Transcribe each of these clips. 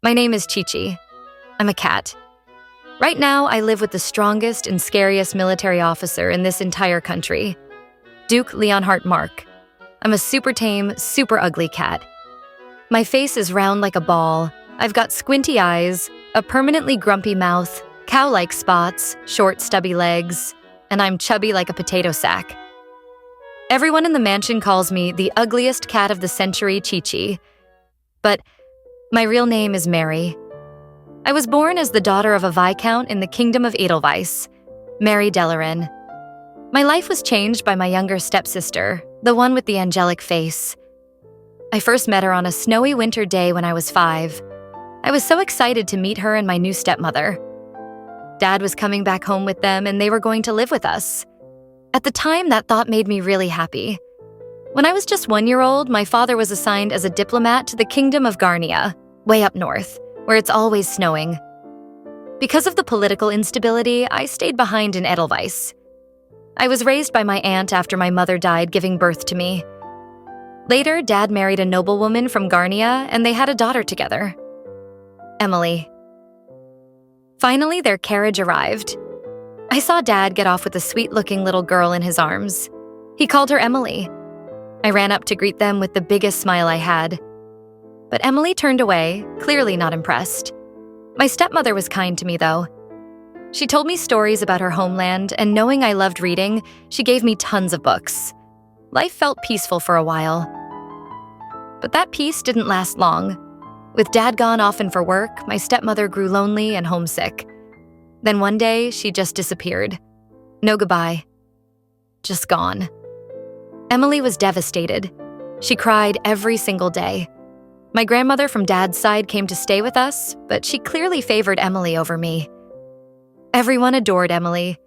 My name is Chichi. I'm a cat. Right now, I live with the strongest and scariest military officer in this entire country, Duke Leonhart Mark. I'm a super tame, super ugly cat. My face is round like a ball. I've got squinty eyes, a permanently grumpy mouth, cow-like spots, short, stubby legs, and I'm chubby like a potato sack. Everyone in the mansion calls me the ugliest cat of the century, Chichi. But my real name is Mary. I was born as the daughter of a viscount in the kingdom of Edelweiss, Mary Dellaren. My life was changed by my younger stepsister, the one with the angelic face. I first met her on a snowy winter day when I was 5. I was so excited to meet her and my new stepmother. Dad was coming back home with them and they were going to live with us. At the time, that thought made me really happy. When I was just 1-year-old, my father was assigned as a diplomat to the kingdom of Garnia, way up north, where it's always snowing. Because of the political instability, I stayed behind in Edelweiss. I was raised by my aunt after my mother died giving birth to me. Later, Dad married a noblewoman from Garnia, and they had a daughter together, Emily. Finally, their carriage arrived. I saw Dad get off with a sweet-looking little girl in his arms. He called her Emily. I ran up to greet them with the biggest smile I had. But Emily turned away, clearly not impressed. My stepmother was kind to me, though. She told me stories about her homeland, and knowing I loved reading, she gave me tons of books. Life felt peaceful for a while. But that peace didn't last long. With Dad gone often for work, my stepmother grew lonely and homesick. Then one day, she just disappeared. No goodbye. Just gone. Emily was devastated. She cried every single day. My grandmother from Dad's side came to stay with us, but she clearly favored Emily over me. Everyone adored Emily.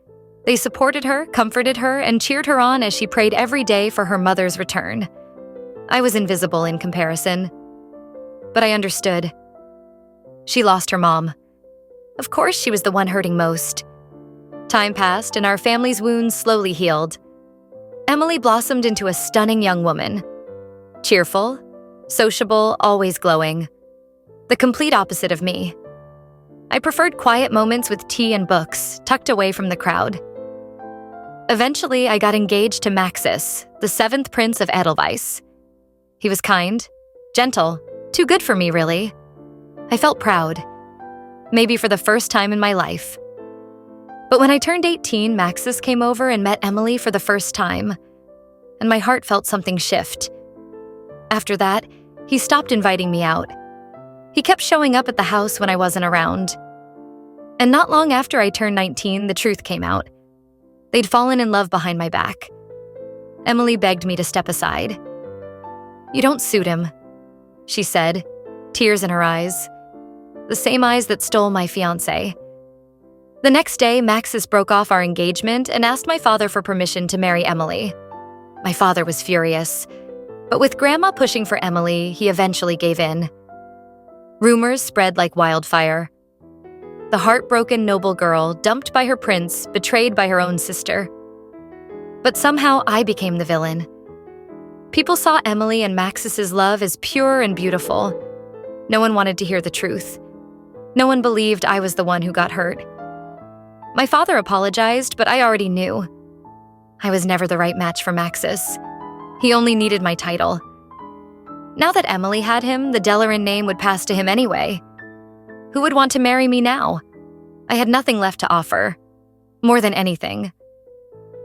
They supported her, comforted her, and cheered her on as she prayed every day for her mother's return. I was invisible in comparison. But I understood. She lost her mom. Of course, she was the one hurting most. Time passed, and our family's wounds slowly healed. Emily blossomed into a stunning young woman. Cheerful, sociable, always glowing. The complete opposite of me. I preferred quiet moments with tea and books, tucked away from the crowd. Eventually, I got engaged to Maxis, the 7th Prince of Edelweiss. He was kind, gentle, too good for me, really. I felt proud. Maybe for the first time in my life. But when I turned 18, Maxis came over and met Emily for the first time, and my heart felt something shift. After that, he stopped inviting me out. He kept showing up at the house when I wasn't around. And not long after I turned 19, the truth came out. They'd fallen in love behind my back. Emily begged me to step aside. "You don't suit him," she said, tears in her eyes. The same eyes that stole my fiancé. The next day, Maxis broke off our engagement and asked my father for permission to marry Emily. My father was furious. But with Grandma pushing for Emily, he eventually gave in. Rumors spread like wildfire. The heartbroken noble girl, dumped by her prince, betrayed by her own sister. But somehow I became the villain. People saw Emily and Maxis's love as pure and beautiful. No one wanted to hear the truth. No one believed I was the one who got hurt. My father apologized, but I already knew. I was never the right match for Maxis. He only needed my title. Now that Emily had him, the Dellaren name would pass to him anyway. Who would want to marry me now? I had nothing left to offer. More than anything.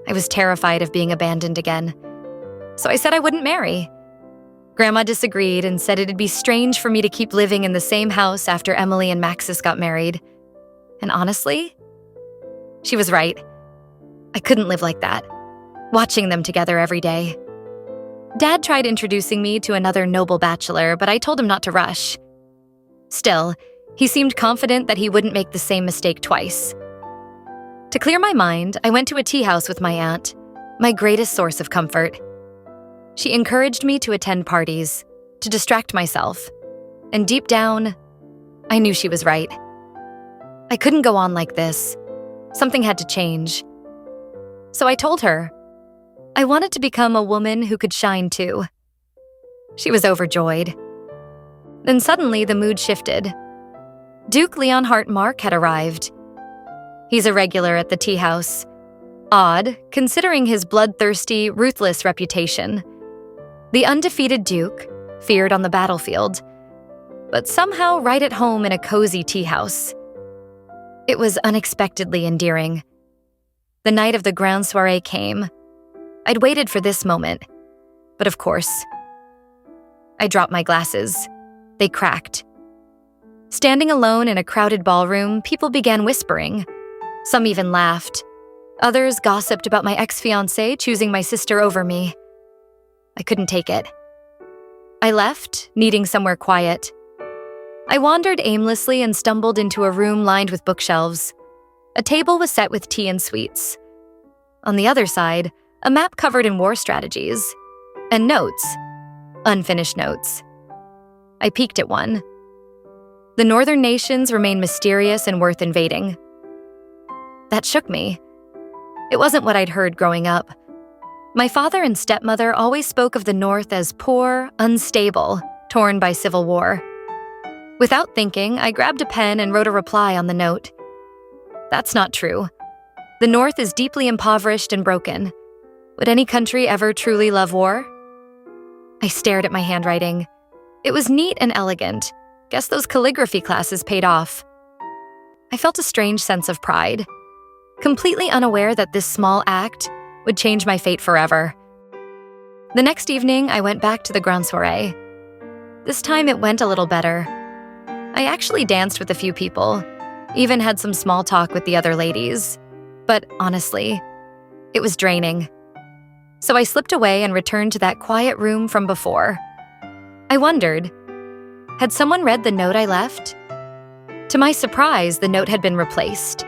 I was terrified of being abandoned again. So I said I wouldn't marry. Grandma disagreed and said it'd be strange for me to keep living in the same house after Emily and Maxis got married. And honestly, she was right. I couldn't live like that, watching them together every day. Dad tried introducing me to another noble bachelor, but I told him not to rush. Still, he seemed confident that he wouldn't make the same mistake twice. To clear my mind, I went to a tea house with my aunt, my greatest source of comfort. She encouraged me to attend parties, to distract myself, and deep down, I knew she was right. I couldn't go on like this. Something had to change. So I told her, I wanted to become a woman who could shine too. She was overjoyed. Then suddenly the mood shifted. Duke Leonhart Mark had arrived. He's a regular at the tea house. Odd, considering his bloodthirsty, ruthless reputation. The undefeated Duke, feared on the battlefield, but somehow right at home in a cozy tea house. It was unexpectedly endearing. The night of the grand soirée came. I'd waited for this moment, but of course, I dropped my glasses. They cracked. Standing alone in a crowded ballroom, people began whispering. Some even laughed. Others gossiped about my ex-fiancé choosing my sister over me. I couldn't take it. I left, needing somewhere quiet. I wandered aimlessly and stumbled into a room lined with bookshelves. A table was set with tea and sweets. On the other side, a map covered in war strategies. And notes. Unfinished notes. I peeked at one. The northern nations remain mysterious and worth invading. That shook me. It wasn't what I'd heard growing up. My father and stepmother always spoke of the North as poor, unstable, torn by civil war. Without thinking, I grabbed a pen and wrote a reply on the note. That's not true. The North is deeply impoverished and broken. Would any country ever truly love war? I stared at my handwriting. It was neat and elegant. Guess those calligraphy classes paid off. I felt a strange sense of pride, completely unaware that this small act would change my fate forever. The next evening, I went back to the grand soirée. This time it went a little better. I actually danced with a few people, even had some small talk with the other ladies. But honestly, it was draining. So I slipped away and returned to that quiet room from before. I wondered, had someone read the note I left? To my surprise, the note had been replaced.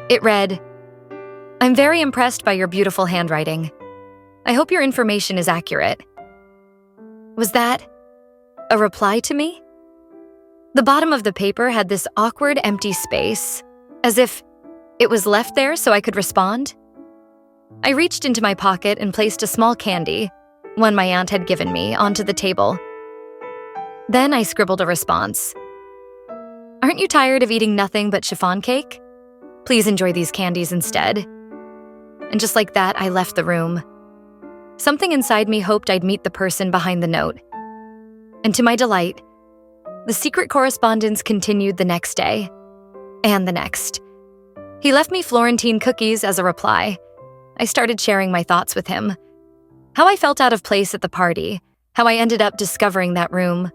It read, "I'm very impressed by your beautiful handwriting. I hope your information is accurate." Was that a reply to me? The bottom of the paper had this awkward empty space, as if it was left there so I could respond. I reached into my pocket and placed a small candy, one my aunt had given me, onto the table. Then I scribbled a response. "Aren't you tired of eating nothing but chiffon cake? Please enjoy these candies instead." And just like that, I left the room. Something inside me hoped I'd meet the person behind the note. And to my delight, the secret correspondence continued the next day. And the next. He left me Florentine cookies as a reply. I started sharing my thoughts with him. How I felt out of place at the party, how I ended up discovering that room.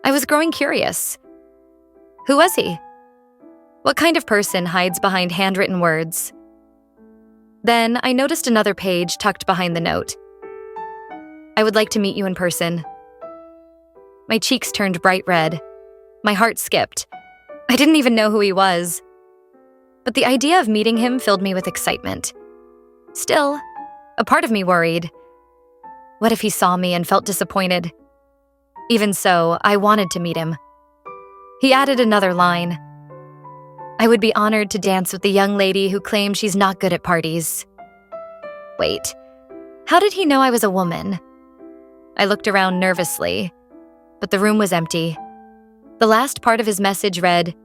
I was growing curious. Who was he? What kind of person hides behind handwritten words? Then I noticed another page tucked behind the note. "I would like to meet you in person." My cheeks turned bright red. My heart skipped. I didn't even know who he was. But the idea of meeting him filled me with excitement. Still, a part of me worried. What if he saw me and felt disappointed? Even so, I wanted to meet him. He added another line. "I would be honored to dance with the young lady who claims she's not good at parties." Wait, how did he know I was a woman? I looked around nervously, but the room was empty. The last part of his message read,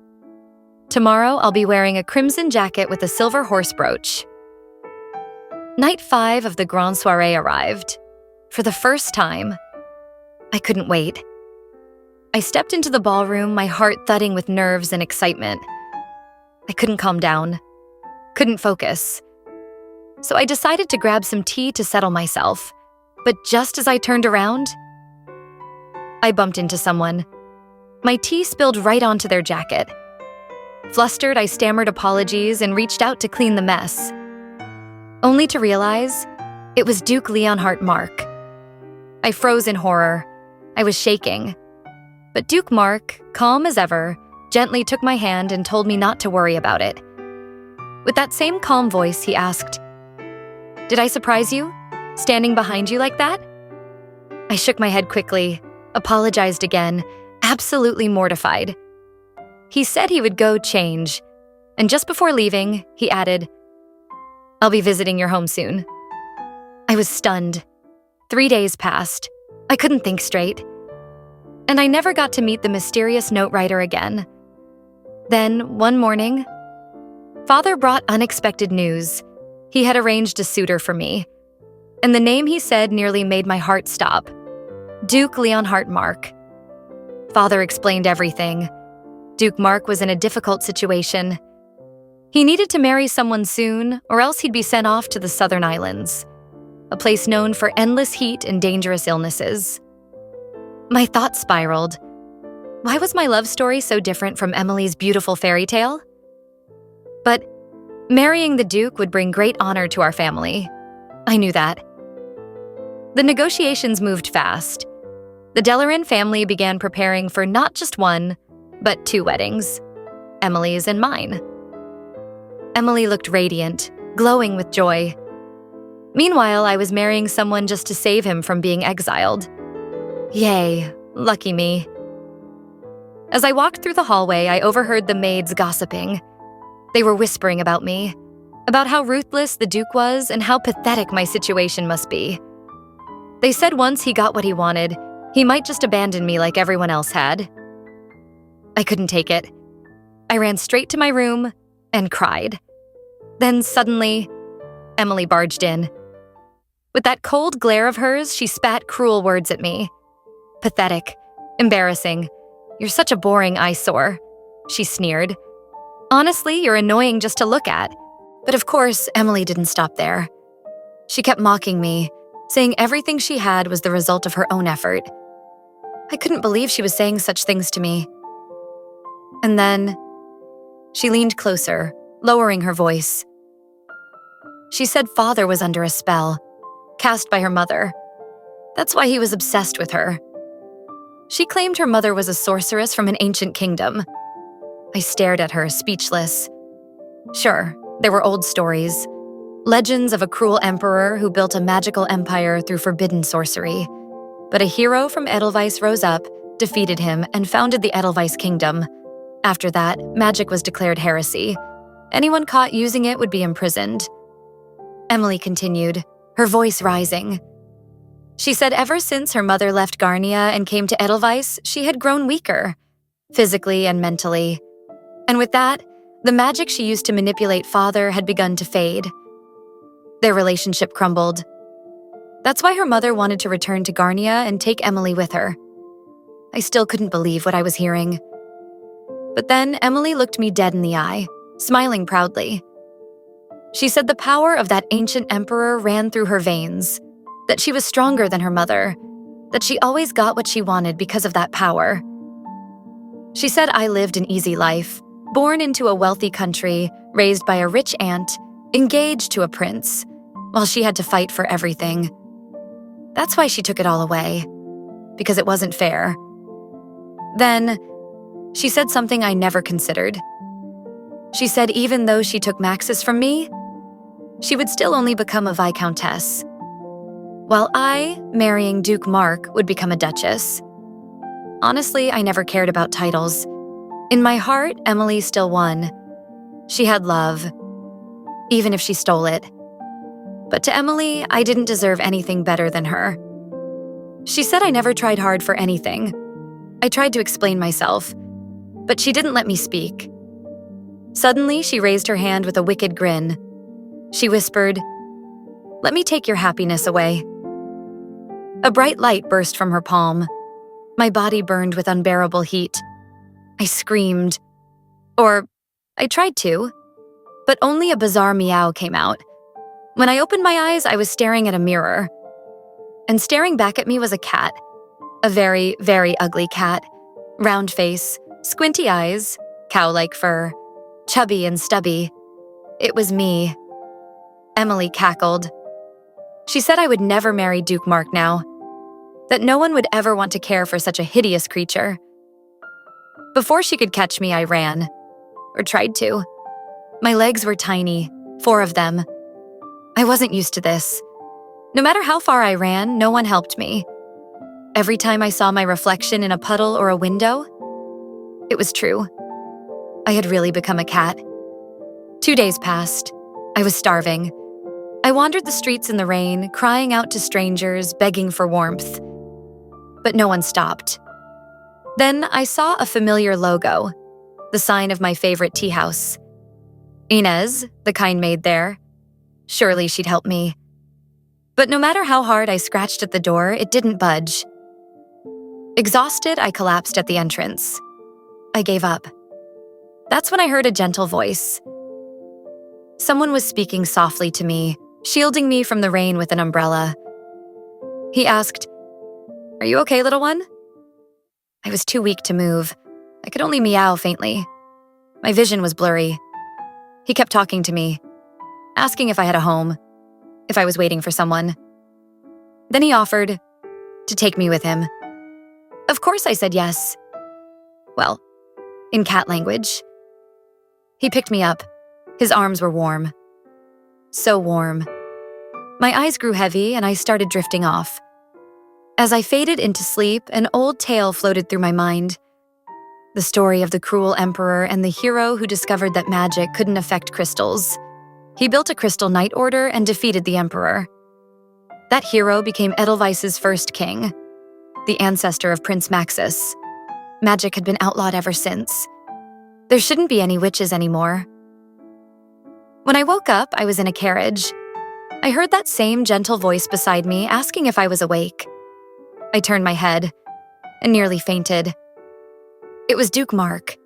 "Tomorrow I'll be wearing a crimson jacket with a silver horse brooch." Night 5 of the grand soirée arrived. For the first time, I couldn't wait. I stepped into the ballroom, my heart thudding with nerves and excitement. I couldn't calm down, couldn't focus. So I decided to grab some tea to settle myself. But just as I turned around, I bumped into someone. My tea spilled right onto their jacket. Flustered, I stammered apologies and reached out to clean the mess, only to realize it was Duke Leonhart Mark. I froze in horror. I was shaking. But Duke Mark, calm as ever, gently took my hand and told me not to worry about it. With that same calm voice, he asked, "Did I surprise you, standing behind you like that?" I shook my head quickly, apologized again, absolutely mortified. He said he would go change, and just before leaving, he added, "I'll be visiting your home soon." I was stunned. 3 days passed. I couldn't think straight. And I never got to meet the mysterious note writer again. Then, one morning, Father brought unexpected news. He had arranged a suitor for me, and the name he said nearly made my heart stop. Duke Leonhart Mark. Father explained everything. Duke Mark was in a difficult situation. He needed to marry someone soon, or else he'd be sent off to the Southern Islands, a place known for endless heat and dangerous illnesses. My thoughts spiraled. Why was my love story so different from Emily's beautiful fairy tale? But marrying the Duke would bring great honor to our family. I knew that. The negotiations moved fast. The Dellaren family began preparing for not just one, but 2 weddings, Emily's and mine. Emily looked radiant, glowing with joy. Meanwhile, I was marrying someone just to save him from being exiled. Yay, lucky me. As I walked through the hallway, I overheard the maids gossiping. They were whispering about me, about how ruthless the Duke was and how pathetic my situation must be. They said once he got what he wanted, he might just abandon me like everyone else had. I couldn't take it. I ran straight to my room and cried. Then suddenly, Emily barged in. With that cold glare of hers, she spat cruel words at me. Pathetic, embarrassing. You're such a boring eyesore, she sneered. Honestly, you're annoying just to look at. But of course, Emily didn't stop there. She kept mocking me, saying everything she had was the result of her own effort. I couldn't believe she was saying such things to me. And then, she leaned closer, lowering her voice. She said Father was under a spell, cast by her mother. That's why he was obsessed with her. She claimed her mother was a sorceress from an ancient kingdom. I stared at her, speechless. Sure, there were old stories, legends of a cruel emperor who built a magical empire through forbidden sorcery. But a hero from Edelweiss rose up, defeated him, and founded the Edelweiss kingdom. After that, magic was declared heresy. Anyone caught using it would be imprisoned. Emily continued, her voice rising. She said ever since her mother left Garnia and came to Edelweiss, she had grown weaker, physically and mentally. And with that, the magic she used to manipulate Father had begun to fade. Their relationship crumbled. That's why her mother wanted to return to Garnia and take Emily with her. I still couldn't believe what I was hearing. But then Emily looked me dead in the eye, smiling proudly. She said the power of that ancient emperor ran through her veins, that she was stronger than her mother, that she always got what she wanted because of that power. She said I lived an easy life, born into a wealthy country, raised by a rich aunt, engaged to a prince, while she had to fight for everything. That's why she took it all away, because it wasn't fair. Then, she said something I never considered. She said even though she took Maxis from me, she would still only become a viscountess, while I, marrying Duke Mark, would become a duchess. Honestly, I never cared about titles. In my heart, Emily still won. She had love, even if she stole it. But to Emily, I didn't deserve anything better than her. She said I never tried hard for anything. I tried to explain myself, but she didn't let me speak. Suddenly, she raised her hand with a wicked grin. She whispered, "Let me take your happiness away." A bright light burst from her palm. My body burned with unbearable heat. I screamed. Or, I tried to, but only a bizarre meow came out. When I opened my eyes, I was staring at a mirror. And staring back at me was a cat. A very, very ugly cat. Round face, squinty eyes, cow-like fur, chubby and stubby. It was me. Emily cackled. She said I would never marry Duke Mark now, that no one would ever want to care for such a hideous creature. Before she could catch me, I ran, or tried to. My legs were tiny, 4 of them. I wasn't used to this. No matter how far I ran, no one helped me. Every time I saw my reflection in a puddle or a window, it was true. I had really become a cat. 2 days passed. I was starving. I wandered the streets in the rain, crying out to strangers, begging for warmth. But no one stopped. Then I saw a familiar logo, the sign of my favorite tea house. Inez, the kind maid there. Surely she'd help me. But no matter how hard I scratched at the door, it didn't budge. Exhausted, I collapsed at the entrance. I gave up. That's when I heard a gentle voice. Someone was speaking softly to me, shielding me from the rain with an umbrella. He asked, "Are you okay, little one?" I was too weak to move. I could only meow faintly. My vision was blurry. He kept talking to me, asking if I had a home, if I was waiting for someone. Then he offered to take me with him. Of course I said yes. Well, in cat language. He picked me up. His arms were warm. So warm. My eyes grew heavy and I started drifting off. As I faded into sleep, an old tale floated through my mind. The story of the cruel emperor and the hero who discovered that magic couldn't affect crystals. He built a crystal knight order and defeated the emperor. That hero became Edelweiss's first king, the ancestor of Prince Maxis. Magic had been outlawed ever since. There shouldn't be any witches anymore. When I woke up, I was in a carriage. I heard that same gentle voice beside me asking if I was awake. I turned my head and nearly fainted. It was Duke Mark.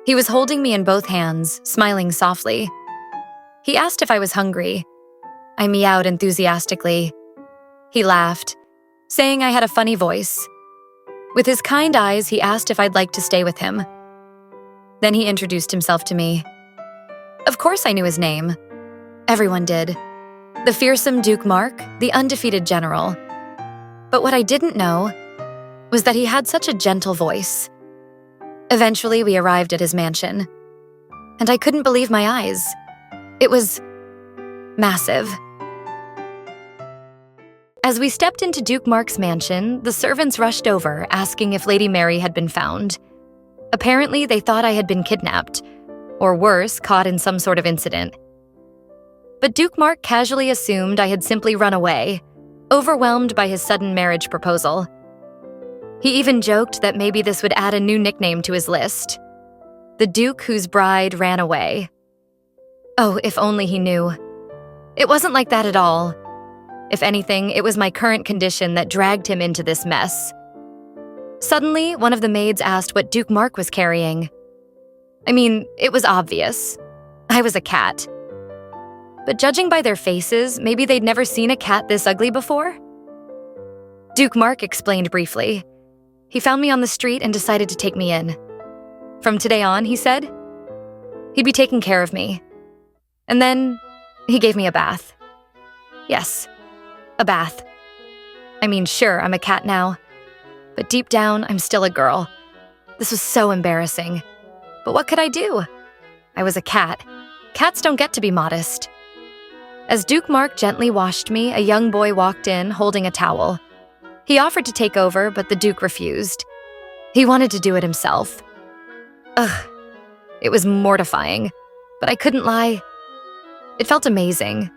He was holding me in both hands, smiling softly. He asked if I was hungry. I meowed enthusiastically. He laughed, saying I had a funny voice. With his kind eyes, he asked if I'd like to stay with him. Then he introduced himself to me. Of course I knew his name. Everyone did. The fearsome Duke Mark, the undefeated general. But what I didn't know was that he had such a gentle voice. Eventually, we arrived at his mansion, and I couldn't believe my eyes. It was massive. As we stepped into Duke Mark's mansion, the servants rushed over, asking if Lady Mary had been found. Apparently, they thought I had been kidnapped, or worse, caught in some sort of incident. But Duke Mark casually assumed I had simply run away, overwhelmed by his sudden marriage proposal. He even joked that maybe this would add a new nickname to his list. The Duke whose bride ran away. Oh, if only he knew. It wasn't like that at all. If anything, it was my current condition that dragged him into this mess. Suddenly, one of the maids asked what Duke Mark was carrying. I mean, it was obvious. I was a cat. But judging by their faces, maybe they'd never seen a cat this ugly before? Duke Mark explained briefly. He found me on the street and decided to take me in. From today on, he said, he'd be taking care of me. And then he gave me a bath. Yes, a bath. I mean, sure, I'm a cat now. But deep down, I'm still a girl. This was so embarrassing. But what could I do? I was a cat. Cats don't get to be modest. As Duke Mark gently washed me, a young boy walked in holding a towel. He offered to take over, but the Duke refused. He wanted to do it himself. Ugh, it was mortifying, but I couldn't lie. It felt amazing.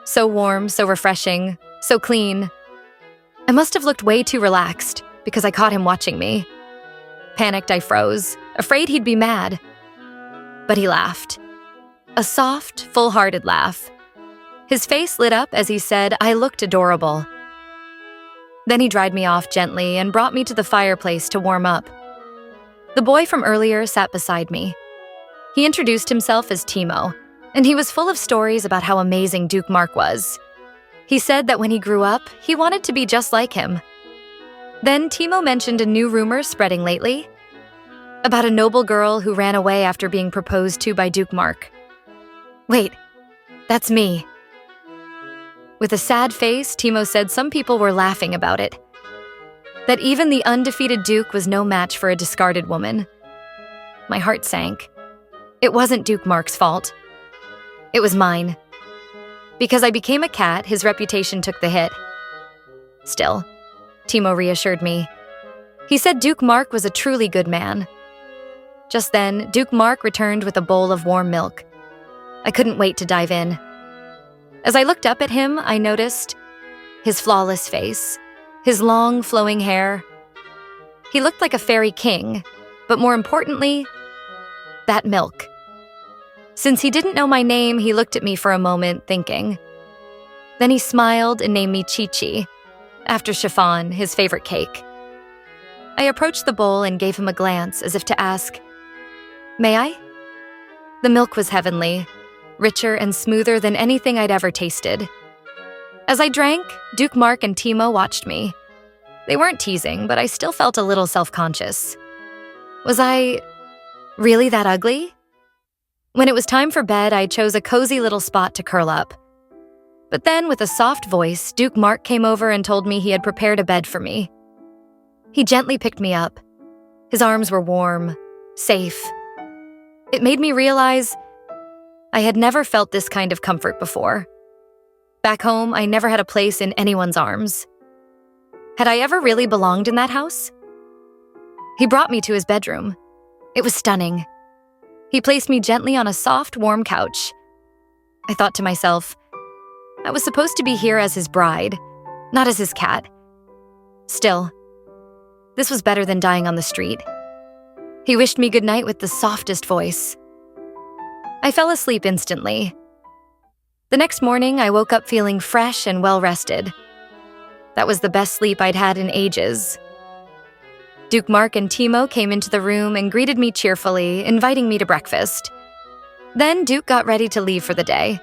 So warm, so refreshing, so clean. I must have looked way too relaxed because I caught him watching me. Panicked, I froze, afraid he'd be mad. But he laughed. A soft, full-hearted laugh. His face lit up as he said I looked adorable. Then he dried me off gently and brought me to the fireplace to warm up. The boy from earlier sat beside me. He introduced himself as Timo, and he was full of stories about how amazing Duke Mark was. He said that when he grew up, he wanted to be just like him. Then Timo mentioned a new rumor spreading lately about a noble girl who ran away after being proposed to by Duke Mark. Wait, that's me. With a sad face, Timo said some people were laughing about it. That even the undefeated Duke was no match for a discarded woman. My heart sank. It wasn't Duke Mark's fault. It was mine. Because I became a cat, his reputation took the hit. Still, Timo reassured me. He said Duke Mark was a truly good man. Just then, Duke Mark returned with a bowl of warm milk. I couldn't wait to dive in. As I looked up at him, I noticed his flawless face, his long, flowing hair. He looked like a fairy king, but more importantly, that milk. Since he didn't know my name, he looked at me for a moment, thinking. Then he smiled and named me Chichi, after chiffon, his favorite cake. I approached the bowl and gave him a glance as if to ask, "May I?" The milk was heavenly, richer and smoother than anything I'd ever tasted. As I drank, Duke Mark and Timo watched me. They weren't teasing, but I still felt a little self-conscious. Was I really that ugly? When it was time for bed, I chose a cozy little spot to curl up. But then, with a soft voice, Duke Mark came over and told me he had prepared a bed for me. He gently picked me up. His arms were warm, safe. It made me realize I had never felt this kind of comfort before. Back home, I never had a place in anyone's arms. Had I ever really belonged in that house? He brought me to his bedroom. It was stunning. He placed me gently on a soft, warm couch. I thought to myself, I was supposed to be here as his bride, not as his cat. Still, this was better than dying on the street. He wished me good night with the softest voice. I fell asleep instantly. The next morning, I woke up feeling fresh and well-rested. That was the best sleep I'd had in ages. Duke Mark and Timo came into the room and greeted me cheerfully, inviting me to breakfast. Then Duke got ready to leave for the day.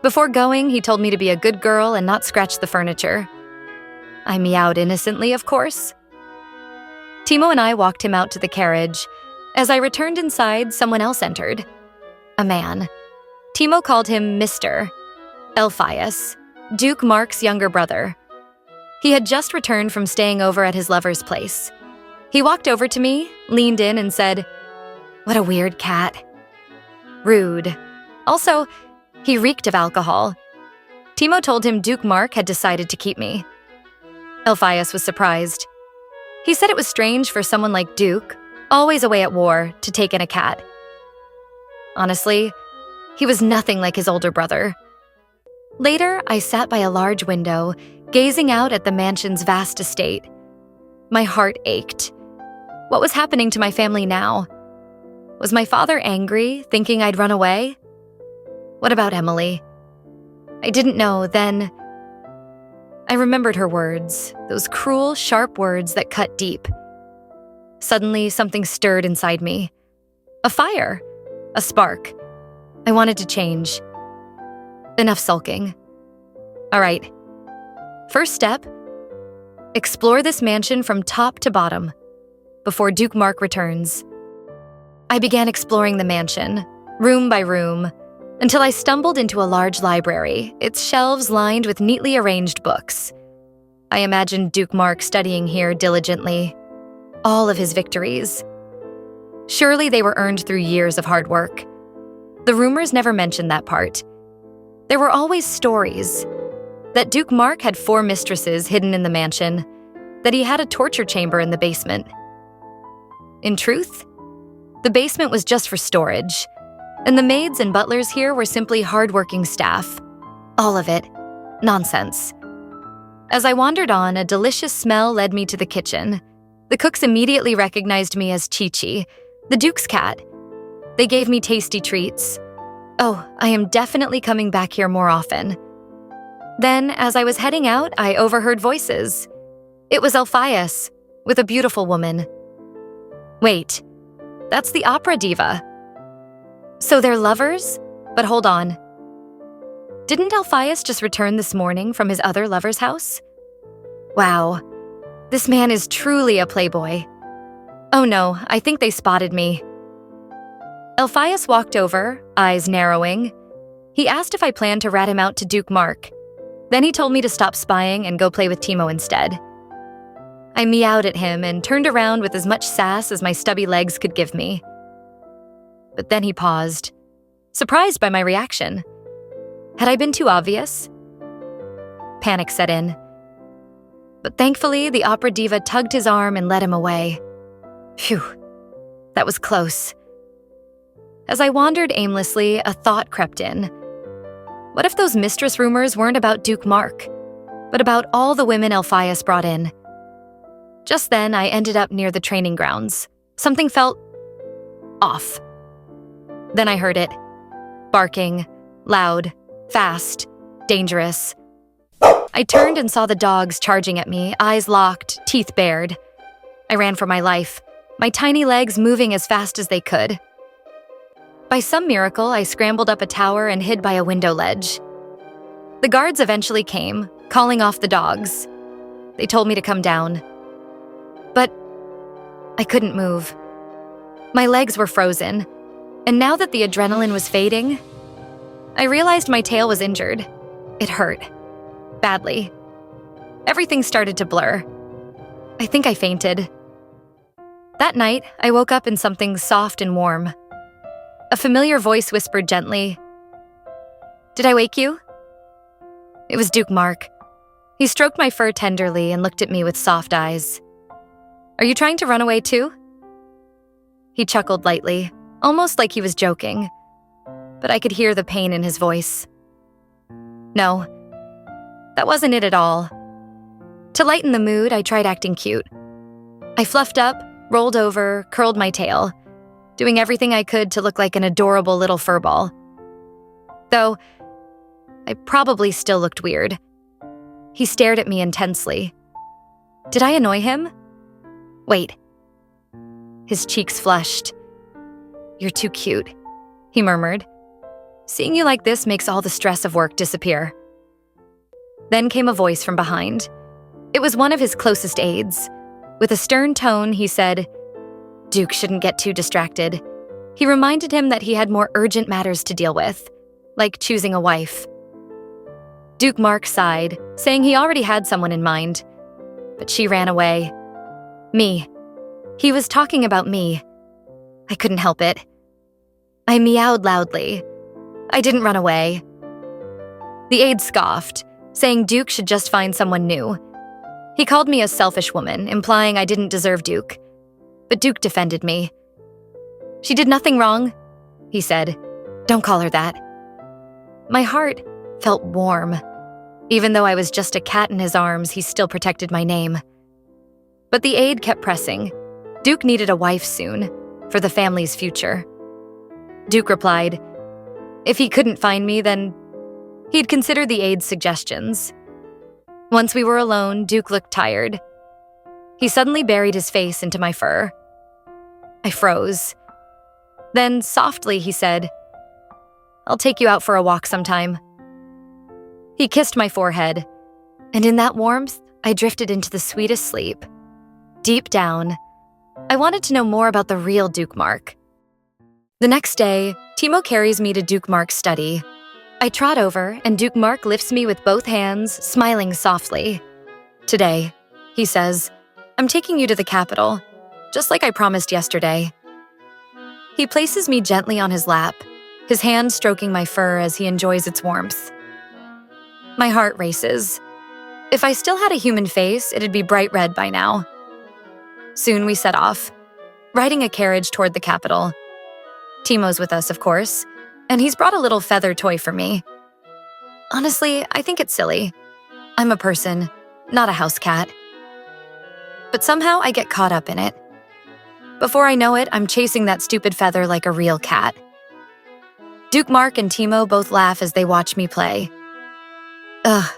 Before going, he told me to be a good girl and not scratch the furniture. I meowed innocently, of course. Timo and I walked him out to the carriage. As I returned inside, someone else entered. A man. Timo called him Mr. Elphias, Duke Mark's younger brother. He had just returned from staying over at his lover's place. He walked over to me, leaned in, and said, "What a weird cat." Rude. Also, he reeked of alcohol. Timo told him Duke Mark had decided to keep me. Elphias was surprised. He said it was strange for someone like Duke, always away at war, to take in a cat. Honestly, he was nothing like his older brother. Later, I sat by a large window, gazing out at the mansion's vast estate. My heart ached. What was happening to my family now? Was my father angry, thinking I'd run away? What about Emily? I didn't know then. I remembered her words, those cruel, sharp words that cut deep. Suddenly, something stirred inside me. A fire. A spark. I wanted to change. Enough sulking. All right. First step, explore this mansion from top to bottom, before Duke Mark returns. I began exploring the mansion, room by room, until I stumbled into a large library, its shelves lined with neatly arranged books. I imagined Duke Mark studying here diligently. All of his victories. Surely they were earned through years of hard work. The rumors never mentioned that part. There were always stories. That Duke Mark had 4 mistresses hidden in the mansion. That he had a torture chamber in the basement. In truth, the basement was just for storage. And the maids and butlers here were simply hardworking staff. All of it. Nonsense. As I wandered on, a delicious smell led me to the kitchen. The cooks immediately recognized me as Chichi, the Duke's cat. They gave me tasty treats. Oh, I am definitely coming back here more often. Then, as I was heading out, I overheard voices. It was Elphias, with a beautiful woman. Wait, that's the opera diva. So they're lovers? But hold on. Didn't Elphias just return this morning from his other lover's house? Wow, this man is truly a playboy. Oh no, I think they spotted me. Elphias walked over, eyes narrowing. He asked if I planned to rat him out to Duke Mark. Then he told me to stop spying and go play with Timo instead. I meowed at him and turned around with as much sass as my stubby legs could give me. But then he paused, surprised by my reaction. Had I been too obvious? Panic set in. But thankfully, the opera diva tugged his arm and led him away. Phew, that was close. As I wandered aimlessly, a thought crept in. What if those mistress rumors weren't about Duke Mark, but about all the women Elphias brought in? Just then, I ended up near the training grounds. Something felt off. Then I heard it. Barking. Loud. Fast. Dangerous. I turned and saw the dogs charging at me, eyes locked, teeth bared. I ran for my life, my tiny legs moving as fast as they could. By some miracle, I scrambled up a tower and hid by a window ledge. The guards eventually came, calling off the dogs. They told me to come down. But I couldn't move. My legs were frozen, and now that the adrenaline was fading, I realized my tail was injured. It hurt. Badly. Everything started to blur. I think I fainted. That night, I woke up in something soft and warm. A familiar voice whispered gently, "Did I wake you?" It was Duke Mark. He stroked my fur tenderly and looked at me with soft eyes. "Are you trying to run away too?" He chuckled lightly, almost like he was joking, but I could hear the pain in his voice. No, that wasn't it at all. To lighten the mood, I tried acting cute. I fluffed up, rolled over, curled my tail, doing everything I could to look like an adorable little furball. Though, I probably still looked weird. He stared at me intensely. Did I annoy him? Wait. His cheeks flushed. "You're too cute," he murmured. "Seeing you like this makes all the stress of work disappear." Then came a voice from behind. It was one of his closest aides. With a stern tone, he said, Duke shouldn't get too distracted. He reminded him that he had more urgent matters to deal with, like choosing a wife. Duke Mark sighed, saying he already had someone in mind. But she ran away. Me. He was talking about me. I couldn't help it. I meowed loudly. I didn't run away. The aide scoffed, saying Duke should just find someone new. He called me a selfish woman, implying I didn't deserve Duke. But Duke defended me. "She did nothing wrong," he said. "Don't call her that." My heart felt warm. Even though I was just a cat in his arms, he still protected my name. But the aide kept pressing. Duke needed a wife soon, for the family's future. Duke replied, if he couldn't find me, then he'd consider the aide's suggestions. Once we were alone, Duke looked tired. He suddenly buried his face into my fur. I froze. Then, softly, he said, "I'll take you out for a walk sometime." He kissed my forehead, and in that warmth, I drifted into the sweetest sleep. Deep down, I wanted to know more about the real Duke Mark. The next day, Timo carries me to Duke Mark's study. I trot over, and Duke Mark lifts me with both hands, smiling softly. "Today," he says, "I'm taking you to the capital, just like I promised yesterday." He places me gently on his lap, his hand stroking my fur as he enjoys its warmth. My heart races. If I still had a human face, it'd be bright red by now. Soon we set off, riding a carriage toward the capital. Timo's with us, of course, and he's brought a little feather toy for me. Honestly, I think it's silly. I'm a person, not a house cat. But somehow I get caught up in it. Before I know it, I'm chasing that stupid feather like a real cat. Duke Mark and Timo both laugh as they watch me play. Ugh.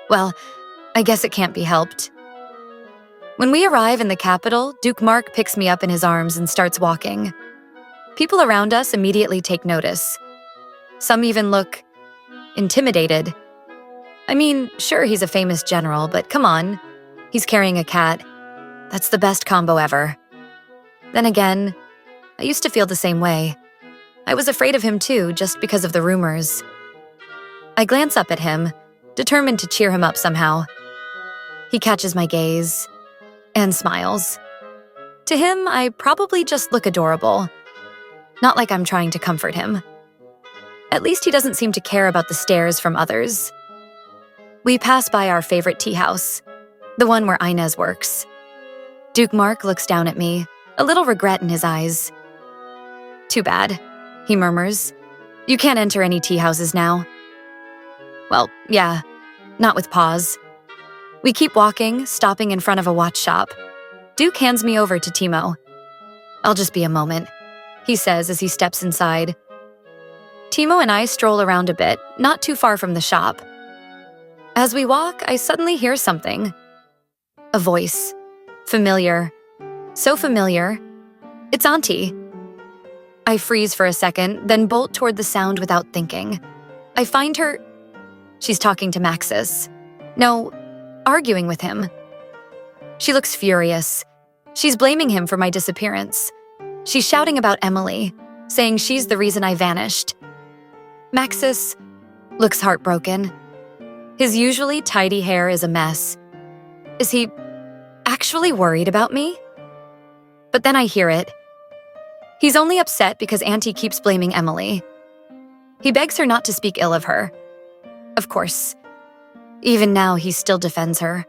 Well, I guess it can't be helped. When we arrive in the capital, Duke Mark picks me up in his arms and starts walking. People around us immediately take notice. Some even look intimidated. I mean, sure, he's a famous general, but come on. He's carrying a cat. That's the best combo ever. Then again, I used to feel the same way. I was afraid of him too, just because of the rumors. I glance up at him, determined to cheer him up somehow. He catches my gaze and smiles. To him, I probably just look adorable. Not like I'm trying to comfort him. At least he doesn't seem to care about the stares from others. We pass by our favorite tea house, the one where Inez works. Duke Mark looks down at me, a little regret in his eyes. "Too bad," he murmurs. "You can't enter any tea houses now." Well, yeah, not with paws. We keep walking, stopping in front of a watch shop. Duke hands me over to Timo. "I'll just be a moment. he says as he steps inside. Timo and I stroll around a bit, not too far from the shop. As we walk, I suddenly hear something. A voice. Familiar. So familiar. It's Auntie. I freeze for a second, then bolt toward the sound without thinking. I find her. She's talking to Maxis. No, arguing with him. She looks furious. She's blaming him for my disappearance. She's shouting about Emily, saying she's the reason I vanished. Maxis looks heartbroken. His usually tidy hair is a mess. Is he actually worried about me? But then I hear it. He's only upset because Auntie keeps blaming Emily. He begs her not to speak ill of her. Of course. Even now, he still defends her.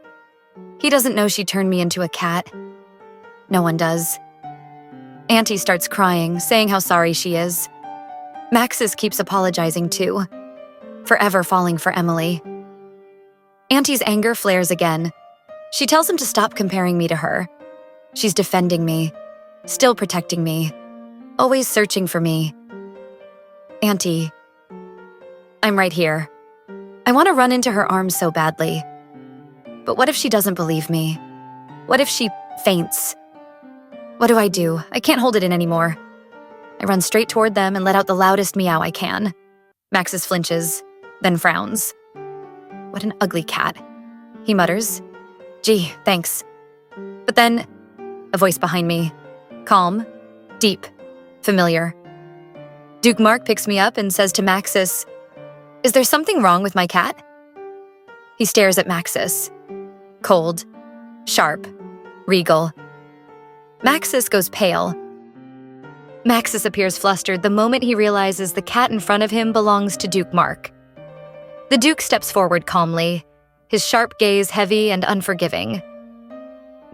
He doesn't know she turned me into a cat. No one does. Auntie starts crying, saying how sorry she is. Maxis keeps apologizing too, forever falling for Emily. Auntie's anger flares again. She tells him to stop comparing me to her. She's defending me, still protecting me, always searching for me. Auntie, I'm right here. I want to run into her arms so badly. But what if she doesn't believe me? What if she faints? What do? I can't hold it in anymore. I run straight toward them and let out the loudest meow I can. Maxis flinches, then frowns. What an ugly cat, he mutters. Gee, thanks. But then, a voice behind me. Calm, deep, familiar. Duke Mark picks me up and says to Maxis, "Is there something wrong with my cat?" He stares at Maxis. Cold, sharp, regal. Maxis goes pale. Maxis appears flustered the moment he realizes the cat in front of him belongs to Duke Mark. The Duke steps forward calmly, his sharp gaze heavy and unforgiving.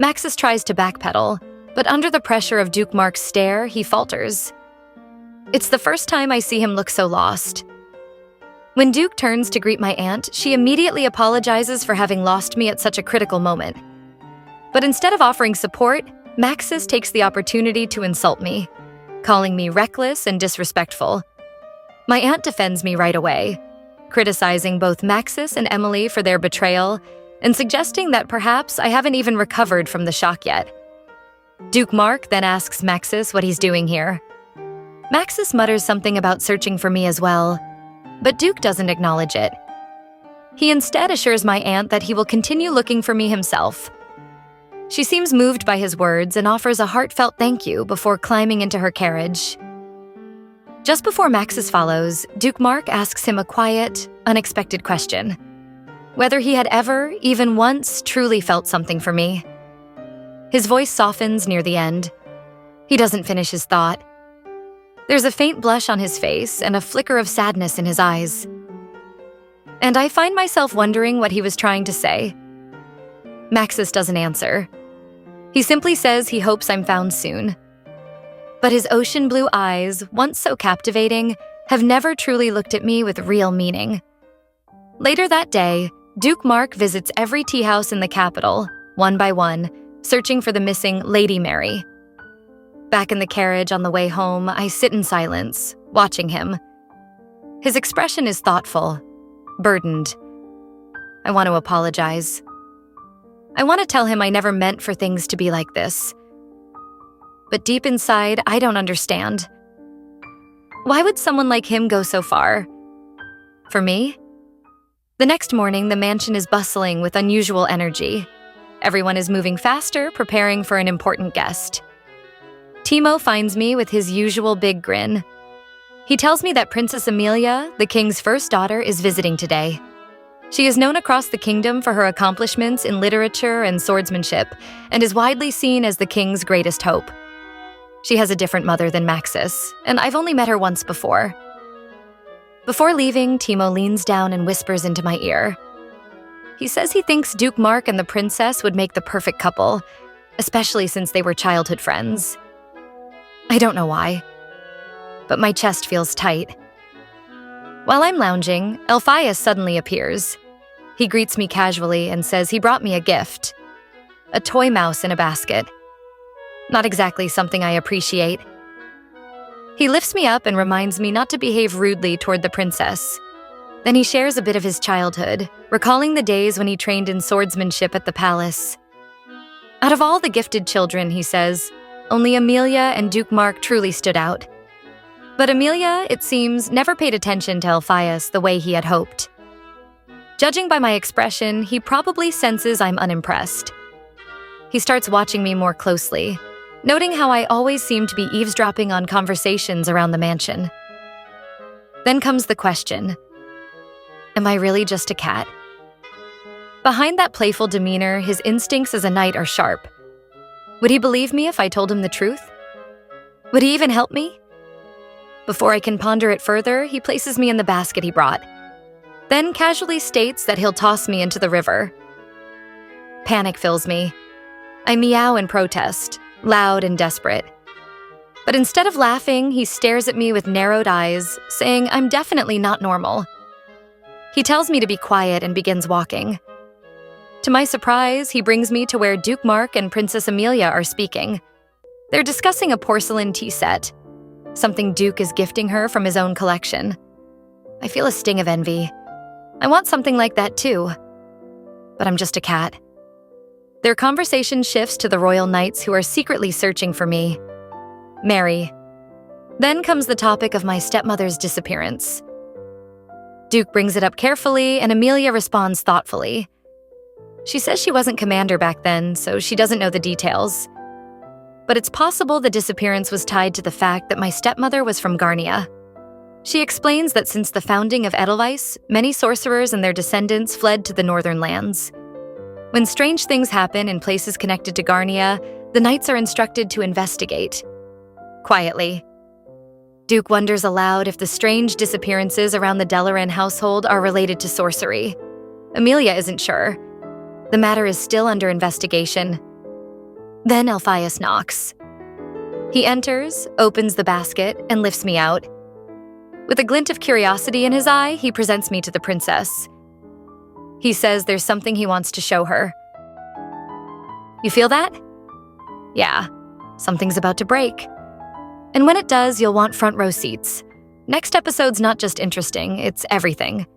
Maxis tries to backpedal, but under the pressure of Duke Mark's stare, he falters. It's the first time I see him look so lost. When Duke turns to greet my aunt, she immediately apologizes for having lost me at such a critical moment. But instead of offering support, Maxis takes the opportunity to insult me, calling me reckless and disrespectful. My aunt defends me right away, criticizing both Maxis and Emily for their betrayal and suggesting that perhaps I haven't even recovered from the shock yet. Duke Mark then asks Maxis what he's doing here. Maxis mutters something about searching for me as well, but Duke doesn't acknowledge it. He instead assures my aunt that he will continue looking for me himself. She seems moved by his words and offers a heartfelt thank you before climbing into her carriage. Just before Maxis follows, Duke Mark asks him a quiet, unexpected question. Whether he had ever, even once, truly felt something for me. His voice softens near the end. He doesn't finish his thought. There's a faint blush on his face and a flicker of sadness in his eyes. And I find myself wondering what he was trying to say. Maxis doesn't answer. He simply says he hopes I'm found soon. But his ocean blue eyes, once so captivating, have never truly looked at me with real meaning. Later that day, Duke Mark visits every tea house in the capital, one by one, searching for the missing Lady Mary. Back in the carriage on the way home, I sit in silence, watching him. His expression is thoughtful, burdened. I want to apologize. I want to tell him I never meant for things to be like this. But deep inside, I don't understand. Why would someone like him go so far? For me? The next morning, the mansion is bustling with unusual energy. Everyone is moving faster, preparing for an important guest. Timo finds me with his usual big grin. He tells me that Princess Amelia, the king's first daughter, is visiting today. She is known across the kingdom for her accomplishments in literature and swordsmanship, and is widely seen as the king's greatest hope. She has a different mother than Maxis, and I've only met her once before. Before leaving, Timo leans down and whispers into my ear. He says he thinks Duke Mark and the princess would make the perfect couple, especially since they were childhood friends. I don't know why, but my chest feels tight. While I'm lounging, Elphias suddenly appears. He greets me casually and says he brought me a gift. A toy mouse in a basket. Not exactly something I appreciate. He lifts me up and reminds me not to behave rudely toward the princess. Then he shares a bit of his childhood, recalling the days when he trained in swordsmanship at the palace. Out of all the gifted children, he says, only Amelia and Duke Mark truly stood out. But Amelia, it seems, never paid attention to Alpheus the way he had hoped. Judging by my expression, he probably senses I'm unimpressed. He starts watching me more closely, noting how I always seem to be eavesdropping on conversations around the mansion. Then comes the question, am I really just a cat? Behind that playful demeanor, his instincts as a knight are sharp. Would he believe me if I told him the truth? Would he even help me? Before I can ponder it further, he places me in the basket he brought, then casually states that he'll toss me into the river. Panic fills me. I meow in protest, loud and desperate. But instead of laughing, he stares at me with narrowed eyes, saying I'm definitely not normal. He tells me to be quiet and begins walking. To my surprise, he brings me to where Duke Mark and Princess Amelia are speaking. They're discussing a porcelain tea set, something Duke is gifting her from his own collection. I feel a sting of envy. I want something like that too. But I'm just a cat. Their conversation shifts to the royal knights who are secretly searching for me. Mary. Then comes the topic of my stepmother's disappearance. Duke brings it up carefully, and Amelia responds thoughtfully. She says she wasn't commander back then, so she doesn't know the details. But it's possible the disappearance was tied to the fact that my stepmother was from Garnia. She explains that since the founding of Edelweiss, many sorcerers and their descendants fled to the northern lands. When strange things happen in places connected to Garnia, the knights are instructed to investigate. Quietly. Duke wonders aloud if the strange disappearances around the Dellaren household are related to sorcery. Amelia isn't sure. The matter is still under investigation. Then Alpheus knocks. He enters, opens the basket, and lifts me out. With a glint of curiosity in his eye, he presents me to the princess. He says there's something he wants to show her. You feel that? Yeah, something's about to break. And when it does, you'll want front row seats. Next episode's not just interesting, it's everything.